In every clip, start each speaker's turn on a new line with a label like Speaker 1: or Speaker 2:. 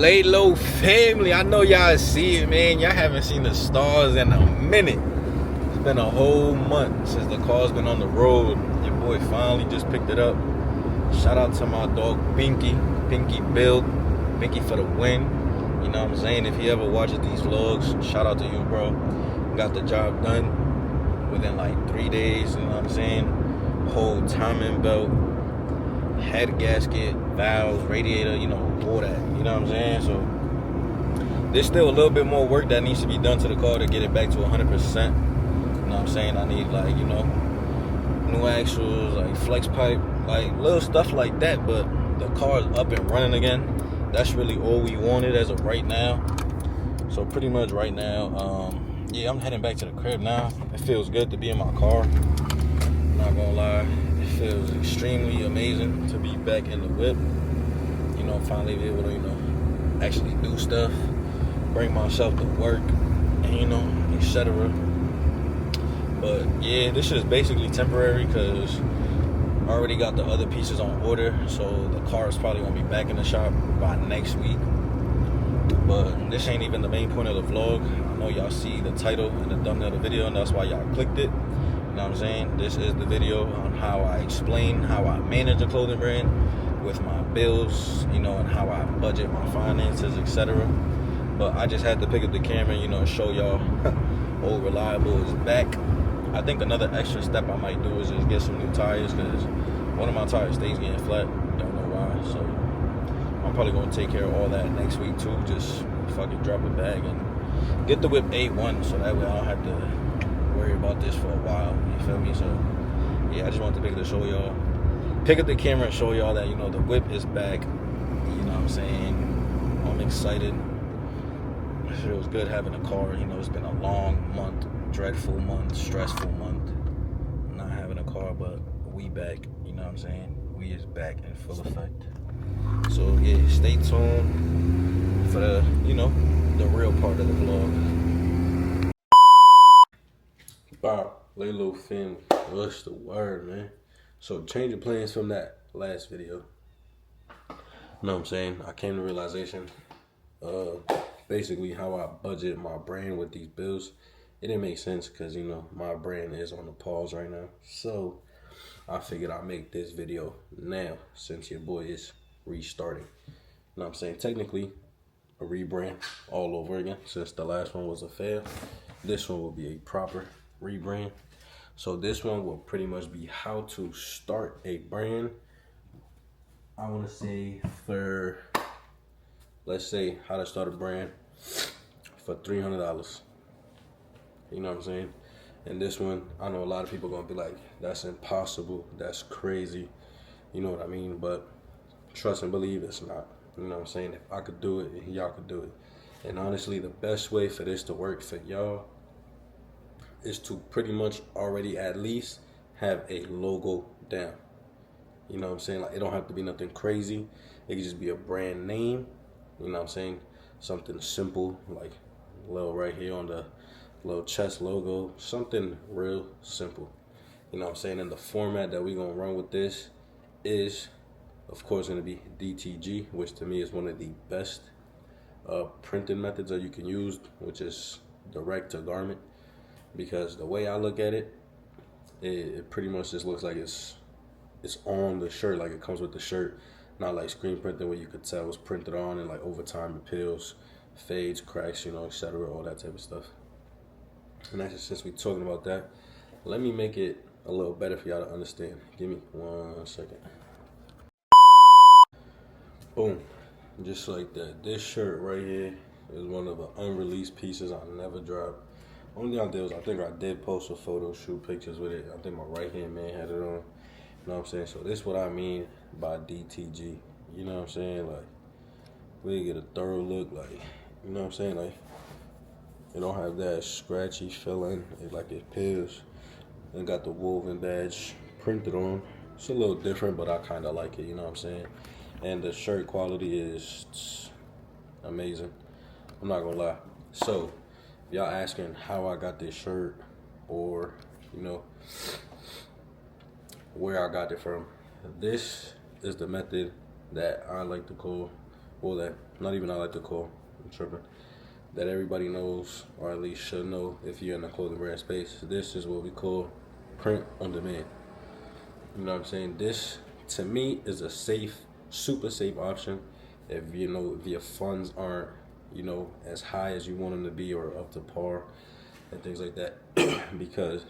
Speaker 1: Lay Low family, I know y'all see it, man. Y'all haven't seen the stars in a minute. It's been a whole month since the car's been on the road. Your boy finally just picked it up. Shout out to my dog Pinky Build, Pinky for the win. You know what I'm saying? If he ever watches these vlogs, shout out to you, bro. Got the job done within like 3 days, you know what I'm saying? Whole timing belt, head gasket, valves, radiator, you know, all that, you know what I'm saying? So there's still a little bit more work that needs to be done to the car to get it back to 100%. You know what I'm saying? I need, like, you know, new axles, like flex pipe, like little stuff like that, but the car is up and running again. That's really all we wanted as of right now. So pretty much right now, yeah, I'm heading back to the crib now. It feels good to be in my car. I'm not gonna lie, it feels extremely amazing to be back in the whip. You know, finally be able to, you know, actually do stuff, bring myself to work, and, you know, etc. But yeah, this is basically temporary because I already got the other pieces on order, so the car is probably gonna be back in the shop by next week. But this ain't even the main point of the vlog. I know y'all see the title and the thumbnail of the video, and that's why y'all clicked it. You know what I'm saying? This is the video on how I explain how I manage a clothing brand with my bills, you know, and how I budget my finances, etc. But I just had to pick up the camera, you know, and show y'all Old Reliable is back. I think another extra step I might do is just get some new tires, because one of my tires stays getting flat. Don't know why. So I'm probably gonna take care of all that next week too. Just fucking drop a bag and get the whip A1, so that way I don't have to worry about this for a while. You feel me? So yeah, I just wanted to pick up the camera and show y'all that, you know, the whip is back. You know what I'm saying? I'm excited. It feels good having a car. You know, it's been a long month, dreadful month, stressful month, not having a car, but we back. You know what I'm saying? We is back in full effect. So yeah, stay tuned for the, you know, the real part of the vlog. Wow, Lay Low family, what's the word, man? So change of plans from that last video. You know what I'm saying? I came to realization, basically how I budget my brand with these bills. It didn't make sense because, you know, my brand is on the pause right now. So I figured I'd make this video now since your boy is restarting. You know what I'm saying? Technically a rebrand all over again, since the last one was a fail. This one will be a proper rebrand. So this one will pretty much be how to start a brand. I want to say for, let's say, how to start a brand for $300. You know what I'm saying? And this one, I know a lot of people are going to be like, that's impossible, that's crazy. You know what I mean? But trust and believe it's not. You know what I'm saying? If I could do it, y'all could do it. And honestly, the best way for this to work for y'all is to pretty much already at least have a logo down. You know what I'm saying? Like, it don't have to be nothing crazy. It could just be a brand name. You know what I'm saying? Something simple, like a little right here on the little chest logo. Something real simple. You know what I'm saying? And the format that we're going to run with this is, of course, going to be DTG, which to me is one of the best printing methods that you can use, which is direct to garment. Because the way I look at it, it pretty much just looks like it's on the shirt, like it comes with the shirt, not like screen printing where you could tell it's printed on, and like over time it peels, fades, cracks, you know, etc., all that type of stuff. And actually, since we're talking about that, let me make it a little better for y'all to understand. Give me 1 second. Boom, just like that. This shirt right here is one of the unreleased pieces I never dropped. Only thing I did was, I think I did post a photo shoot pictures with it. I think my right hand man had it on. You know what I'm saying? So this is what I mean by DTG. You know what I'm saying? Like, we get a thorough look, like, you know what I'm saying? Like, it don't have that scratchy feeling, like it peels. And got the woven badge printed on. It's a little different, but I kind of like it, you know what I'm saying? And the shirt quality is amazing. I'm not gonna lie. So, y'all asking how I got this shirt, or, you know, where I got it from. This is the method that I like to call
Speaker 2: well, that not even I like to call, I'm tripping, that everybody knows, or at least should know if you're in the clothing brand space. This is what we call print on demand. You know what I'm saying? This, to me, is a safe, super safe option if if your funds aren't, as high as you want them to be or up to par and things like that. Because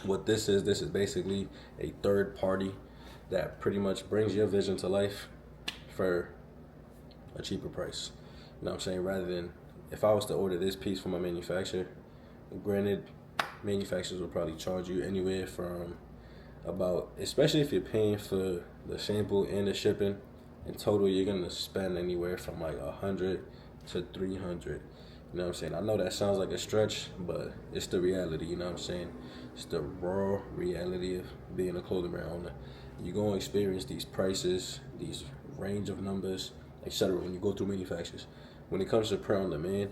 Speaker 2: what this is basically a third party that pretty much brings your vision to life for a cheaper price. You know what I'm saying? Rather than if I was to order this piece from a manufacturer, granted, manufacturers will probably charge you anywhere from about, especially if you're paying for the sample and the shipping, in total you're gonna spend anywhere from like 100 to 300. You know what I'm saying? I know that sounds like a stretch, but it's the reality. You know what I'm saying? It's the raw reality of being a clothing brand owner. You're gonna experience these prices, these range of numbers, etc. when you go through manufacturers. When it comes to print on demand,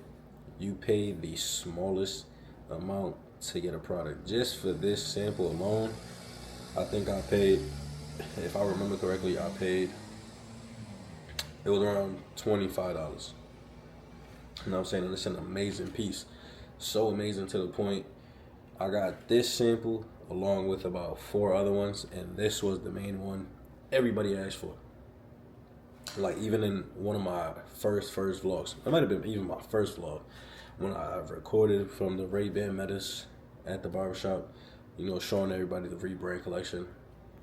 Speaker 2: you pay the smallest amount to get a product. Just for this sample alone, I think I paid, if I remember correctly, it was around $25. You know what I'm saying? And it's an amazing piece. So amazing to the point I got this sample along with about 4 other ones, and this was the main one everybody asked for. Like, even in one of my first vlogs, it might have been even my first vlog, when I recorded from the Ray-Ban Metas at the barbershop, showing everybody the rebrand collection.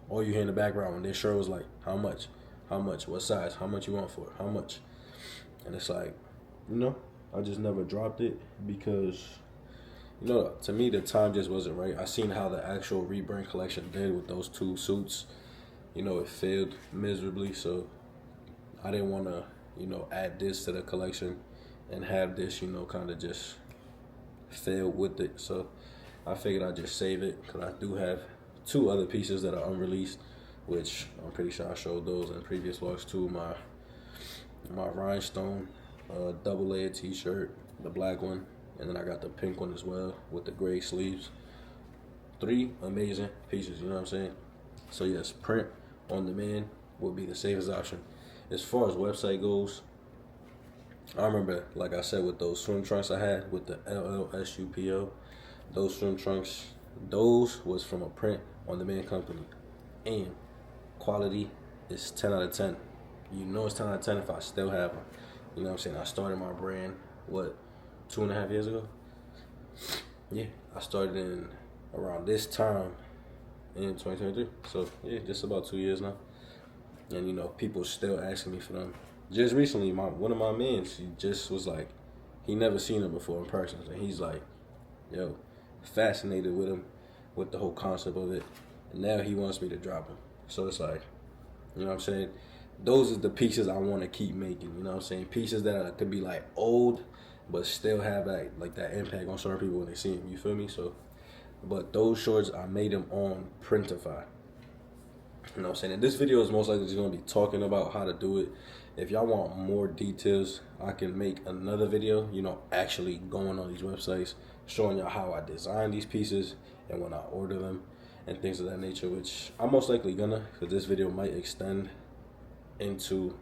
Speaker 2: All you hear in the background when their shirt was like, how much? How much? What size? How much you want for it? How much? And it's like, I just never dropped it because, to me, the time just wasn't right. I seen how the actual rebrand collection did with those 2 suits. It failed miserably, so I didn't want to, add this to the collection and have this, kind of just fail with it. So I figured I'd just save it because I do have 2 other pieces that are unreleased, which I'm pretty sure I showed those in previous vlogs too. My rhinestone double layered t-shirt, the black one, and then I got the pink one as well with the gray sleeves. 3 amazing pieces, you know what I'm saying? So yes, print on demand would be the safest option. As far as website goes, I remember, like I said, with those swim trunks I had with the LLSUPO, those swim trunks, those was from a print on demand company, and quality is 10 out of 10. It's 10 out of 10 if I still have them. You know what I'm saying? I started my brand, 2.5 years ago? Yeah, I started in around this time in 2023. So yeah, just about 2 years now. And people still asking me for them. Just recently, one of my men, he just was like, he never seen them before in person. And he's like, fascinated with them, with the whole concept of it. And now he wants me to drop them. So it's like, you know what I'm saying? Those are the pieces I want to keep making. You know what I'm saying? Pieces that could be like old, but still have that impact on certain people when they see them. You feel me? So, but those shorts, I made them on Printify. You know what I'm saying? And this video is most likely just going to be talking about how to do it. If y'all want more details, I can make another video, actually going on these websites, showing y'all how I design these pieces and when I order them and things of that nature, which I'm most likely gonna, because this video might extend into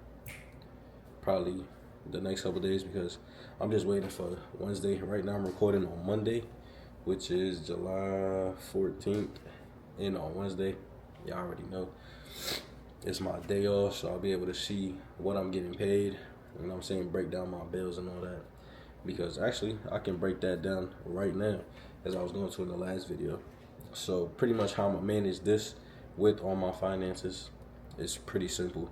Speaker 2: probably the next couple days, because I'm just waiting for Wednesday. Right now I'm recording on Monday, which is July 14th, and on Wednesday, y'all already know, it's my day off, so I'll be able to see what I'm getting paid. You know what I'm saying? Break down my bills and all that. Because actually, I can break that down right now, as I was going to in the last video. So pretty much how I'm going to manage this with all my finances is pretty simple.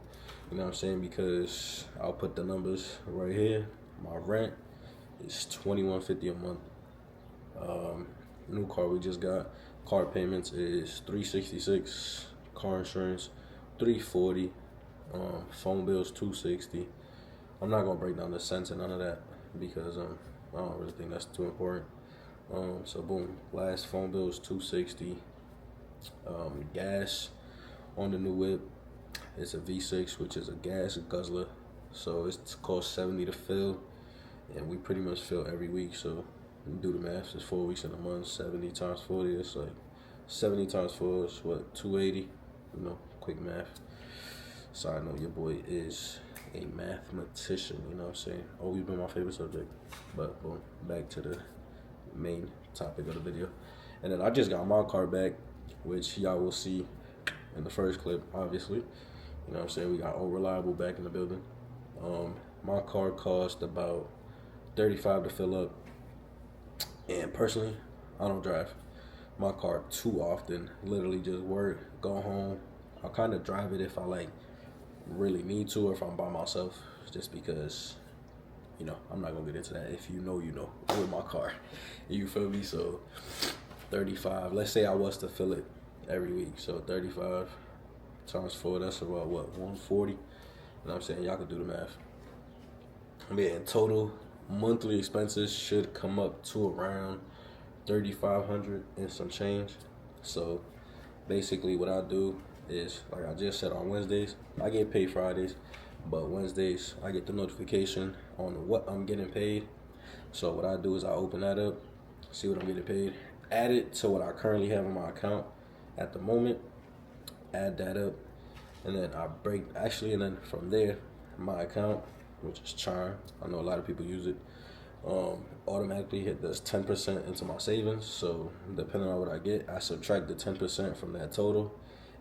Speaker 2: You know what I'm saying? Because I'll put the numbers right here. My rent is $21.50 a month. New car we just got. Car payments is $366. Car insurance $340. Phone bills $260. I'm not gonna break down the cents and none of that because I don't really think that's too important. So boom, last phone bill is $260. Gas on the new whip, it's a V6, which is a gas guzzler, so it's cost $70 to fill, and we pretty much fill every week. So you do the math, it's 4 weeks in a month. 70 times 40, it's like 70 times 4 is what, 280. Quick math. Side note, your boy is a mathematician, you know what I'm saying? Always been my favorite subject. But boom, back to the main topic of the video. And then I just got my car back, which y'all will see in the first clip, obviously. You know what I'm saying? We got Old Reliable back in the building. My car cost about $35 to fill up. And personally, I don't drive my car too often. Literally just work, go home. I'll kind of drive it if I like really need to, or if I'm by myself, just because, you know, I'm not gonna get into that. If you know, you know, with my car. You feel me? So 35, let's say I was to fill it every week. So 35 times 4, that's about what, 140? You know what I'm saying? Y'all can do the math. I mean, in total, monthly expenses should come up to around $3,500 and some change. So basically what I do is, like I just said, on Wednesdays, I get paid Fridays, but Wednesdays I get the notification on what I'm getting paid. So what I do is I open that up, see what I'm getting paid, add it to what I currently have in my account at the moment, add that up, and then I break, and then from there, my account, which is Chime, I know a lot of people use it, automatically hit this 10% into my savings. So depending on what I get, I subtract the 10% from that total,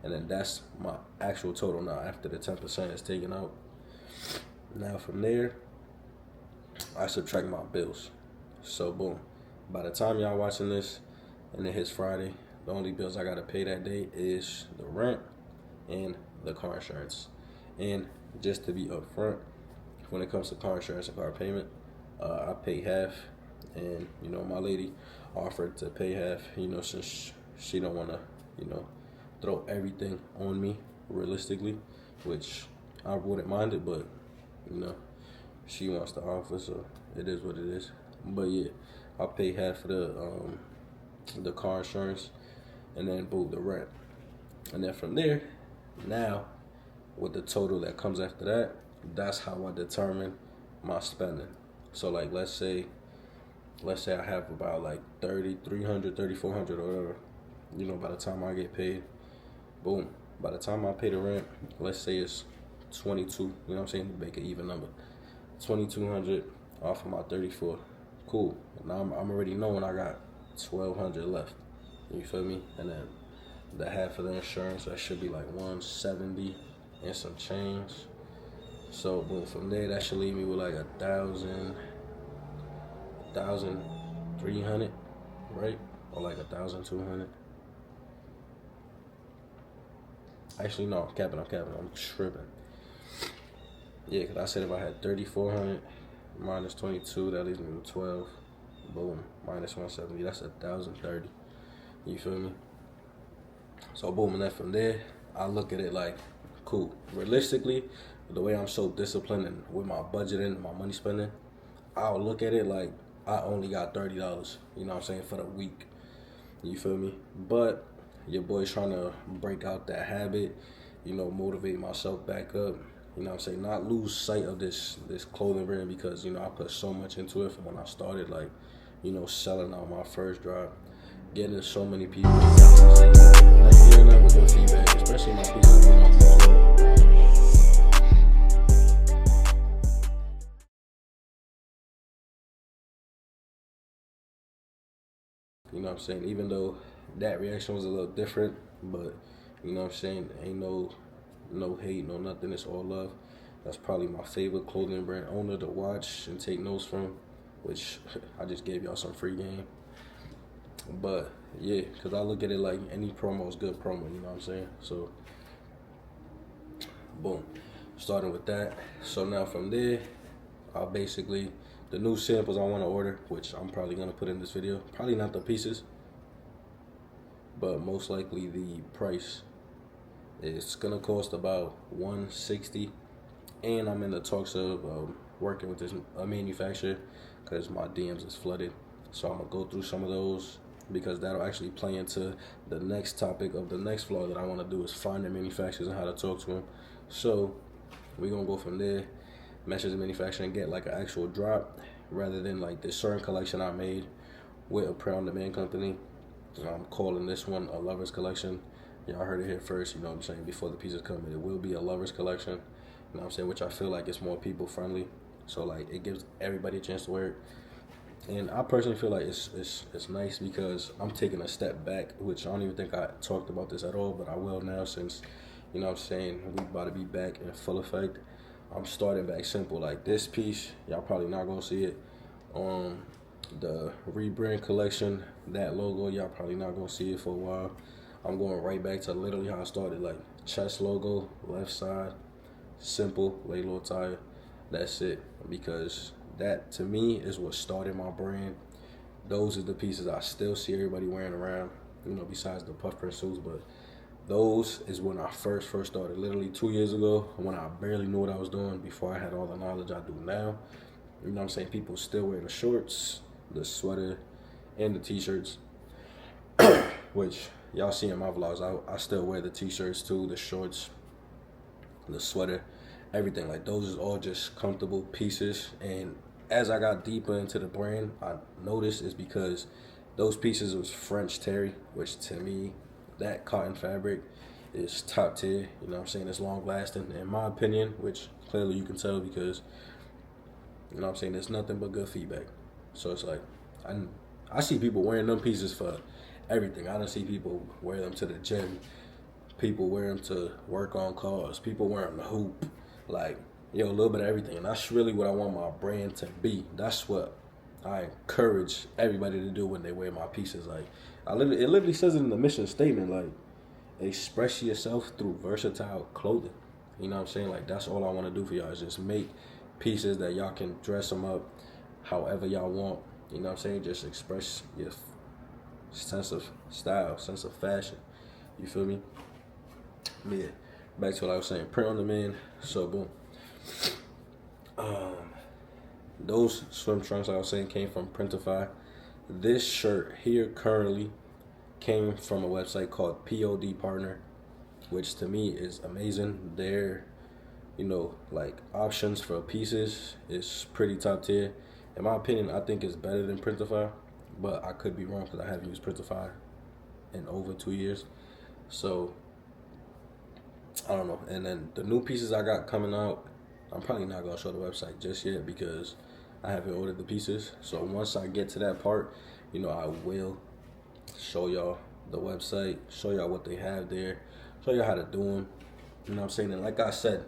Speaker 2: and then that's my actual total now after the 10% is taken out. Now from there, I subtract my bills. So boom, by the time y'all watching this and it hits Friday, the only bills I gotta pay that day is the rent and the car insurance. And just to be upfront, when it comes to car insurance and car payment, I pay half, and you know, my lady offered to pay half, you know, since she don't want to, you know, throw everything on me realistically, which I wouldn't mind it, but you know, she wants to offer, so it is what it is. But yeah, I pay half of the car insurance, and then boom, the rent, and then from there, now with the total that comes after that, that's how I determine my spending. So like, let's say I have about like 3,300, 3,400 or whatever, you know, by the time I get paid, boom, by the time I pay the rent, let's say it's 22, you know what I'm saying, make an even number, 2,200 off of my 34, cool. Now I'm already knowing I got 1,200 left, you feel me? And then the half of the insurance, that should be like 170 and some change. So boom, from there, that should leave me with like 1,300, right? Or like 1,200. Actually, no, I'm capping, I'm tripping. Yeah, because I said if I had 3,400 minus 22, that leaves me with 12. Boom, minus 170, that's 1,030. You feel me? So boom, and then from there, I look at it like, cool. Realistically, the way I'm so disciplined and with my budgeting and my money spending, I'll look at it like I only got $30, you know what I'm saying, for the week. You feel me? But your boy's trying to break out that habit, you know, motivate myself back up, you know what I'm saying, not lose sight of this clothing brand, because, you know, I put so much into it from when I started, like, you know, selling out my first drop, getting so many people, like, hearing that with good feedback, especially my people, you know. You know what I'm saying? Even though that reaction was a little different, but you know what I'm saying? Ain't no hate, no nothing. It's all love. That's probably my favorite clothing brand owner to watch and take notes from, which I just gave y'all some free game. But yeah, because I look at it like any promo is good promo, you know what I'm saying? So boom, starting with that. So now from there, I'll basically, the new samples I want to order, which I'm probably going to put in this video, probably not the pieces, but most likely the price. It's going to cost about $160, and I'm in the talks of working with this manufacturer, because my DMs is flooded. So I'm going to go through some of those, because that'll actually play into the next topic of the next vlog that I want to do, is finding manufacturers and how to talk to them. So we're going to go from there, message the manufacturer and get like an actual drop, rather than like this certain collection I made with a print-on-demand company. I'm calling this one a Lovers Collection. Y'all heard it here first, you know what I'm saying, before the pieces come in. It will be a Lovers Collection. know what I'm saying, which I feel like it's more people friendly. So like it gives everybody a chance to wear it. And I personally feel like it's nice because I'm taking a step back, which I don't even think I talked about this at all, but I will now since, you know what I'm saying, we about to be back in full effect. I'm starting back simple. Like this piece, y'all probably not gonna see it. The rebrand collection, that logo, y'all probably not gonna see it for a while. I'm going right back to literally how I started, like chest logo, left side, simple, lay low tire. That's it. Because that to me is what started my brand. Those are the pieces I still see everybody wearing around, you know, besides the puff print suits. But those is when I first started, literally 2 years ago, when I barely knew what I was doing, before I had all the knowledge I do now. You know what I'm saying? People still wear the shorts, the sweater, and the t-shirts, which y'all see in my vlogs. I still wear the t-shirts too, the shorts, the sweater, everything. Like those is all just comfortable pieces. And as I got deeper into the brand, I noticed is because those pieces was French terry, which to me, that cotton fabric is top tier. You know what I'm saying? It's long lasting in my opinion, which clearly you can tell because, you know what I'm saying, there's nothing but good feedback. So it's like, I see people wearing them pieces for everything. I don't see people wear them to the gym. People wear them to work on cars. People wear them to hoop. Like, a little bit of everything. And that's really what I want my brand to be. That's what I encourage everybody to do when they wear my pieces. Like, it literally says it in the mission statement, like, express yourself through versatile clothing. You know what I'm saying? Like, that's all I want to do for y'all is just make pieces that y'all can dress them up however y'all want. You know what I'm saying? Just express your sense of style, sense of fashion. You feel me? Yeah. Back to what I was saying. Print on demand. So boom. Those swim trunks I was saying came from Printify. This shirt here currently came from a website called POD Partner, which to me is amazing. Their, like options for pieces is pretty top tier. In my opinion, I think it's better than Printify, but I could be wrong because I haven't used Printify in over 2 years. So I don't know. And then the new pieces I got coming out, I'm probably not gonna show the website just yet because I haven't ordered the pieces. So once I get to that part, I will show y'all the website, show y'all what they have there, show y'all how to do them. You know what I'm saying? And like I said,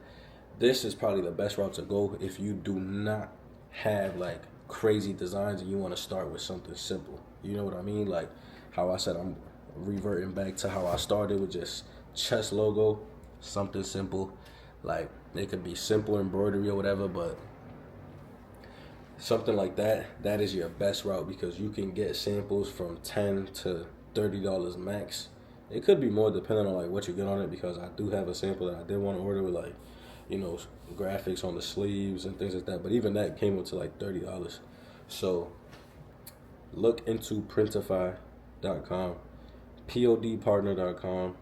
Speaker 2: this is probably the best route to go if you do not have like crazy designs and you want to start with something simple. You know what I mean? Like how I said, I'm reverting back to how I started with just chest logo, something simple. Like it could be simple embroidery or whatever, but something like that is your best route because you can get samples from $10 to $30 max. It could be more depending on like what you get on it, because I do have a sample that I did want to order with like, graphics on the sleeves and things like that. But even that came up to like $30. So look into Printify.com, podpartner.com.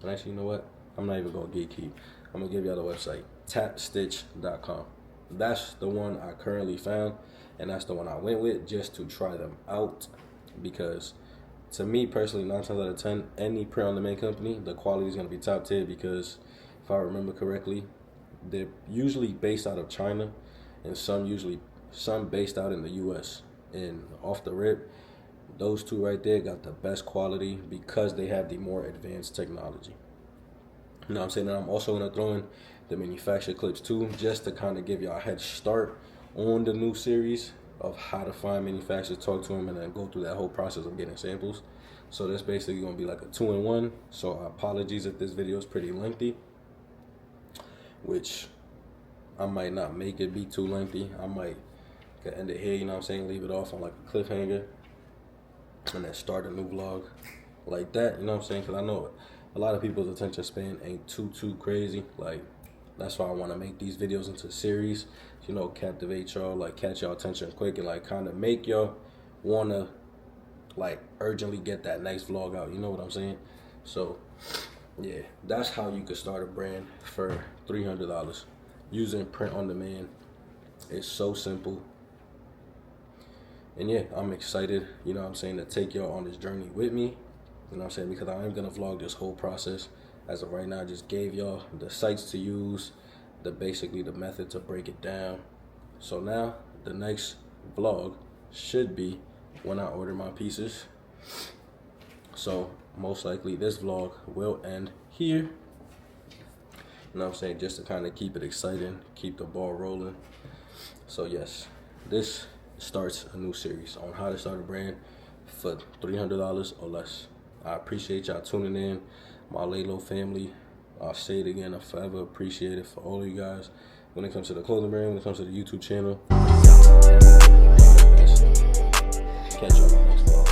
Speaker 2: And actually, you know what? I'm not even going to gatekeep. I'm going to give y'all the website, tapstitch.com. That's the one I currently found, and that's the one I went with just to try them out, because to me personally, 9 times out of 10, any print-on-demand company, the quality is going to be top tier, because if I remember correctly, they're usually based out of China, and some based out in the U.S. And off the rip, those two right there got the best quality because they have the more advanced technology. You know what I'm saying? And I'm also going to throw in the manufacturer clips too, just to kind of give y'all a head start on the new series of how to find manufacturers, talk to them, and then go through that whole process of getting samples. So that's basically going to be like a 2-in-1. So apologies if this video is pretty lengthy, which I might not make it be too lengthy. I might end it here, you know what I'm saying, leave it off on like a cliffhanger, and then start a new vlog like that, you know what I'm saying, because I know a lot of people's attention span ain't too crazy. Like, that's why I want to make these videos into a series, captivate y'all, like catch y'all attention quick, and like kind of make y'all want to like urgently get that next vlog out, you know what I'm saying? So yeah, that's how you could start a brand for $300 using print on demand. It's so simple. And yeah, I'm excited, you know what I'm saying, to take y'all on this journey with me. You know what I'm saying? Because I am going to vlog this whole process. As of right now, I just gave y'all the sites to use, basically the method to break it down. So now the next vlog should be when I order my pieces. So most likely this vlog will end here. You know what I'm saying? Just to kind of keep it exciting, keep the ball rolling. So yes, this starts a new series on how to start a brand for $300 or less. I appreciate y'all tuning in, my Laylo family. I'll say it again, I forever appreciate it for all of you guys. When it comes to the clothing brand, when it comes to the YouTube channel, catch y'all on the next vlog.